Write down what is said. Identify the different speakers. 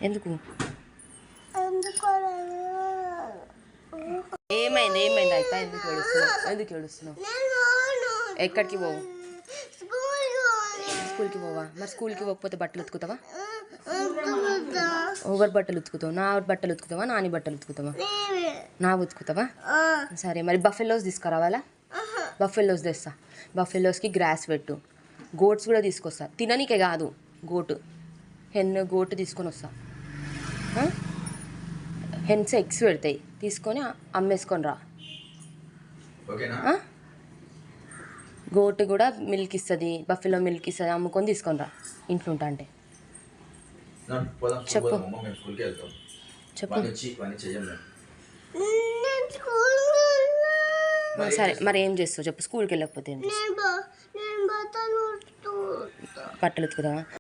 Speaker 1: ఎందుకు ఏమైంది ఏమైంది అయితే ఎందుకు ఏడుస్తున్నావు ఎక్కడికి పోవు స్కూల్కి పోవా మరి స్కూల్కి పోకపోతే బట్టలు ఉతుకుతావా ఎవరి బట్టలు ఉతుకుతావు నా బట్టలు ఉతుకుతావా నాని బట్టలు ఉతుకుతావా నా ఉతుకుతావా సరే మరి బఫెలోస్ తీసుకురావాలా బఫెలోస్ తెస్తా బఫెలోస్కి గ్రాస్ పెట్టు గోట్స్ కూడా తీసుకొస్తా తిననీకే కాదు గోటు తీసుకొని వస్తా హెన్స్ ఎగ్స్ పెడతాయి తీసుకొని అమ్మేసుకొని రా గోటు కూడా మిల్క్ ఇస్తుంది బఫెలో మిల్క్ ఇస్తుంది అమ్ముకొని తీసుకొని రా ఇంట్లో ఉంటా అంటే చెప్పు చెప్పు సరే మరి ఏం చేస్తావు చెప్పు స్కూల్కి వెళ్ళకపోతే ఏం చేస్తావు బట్టలు ఉతుకుతావా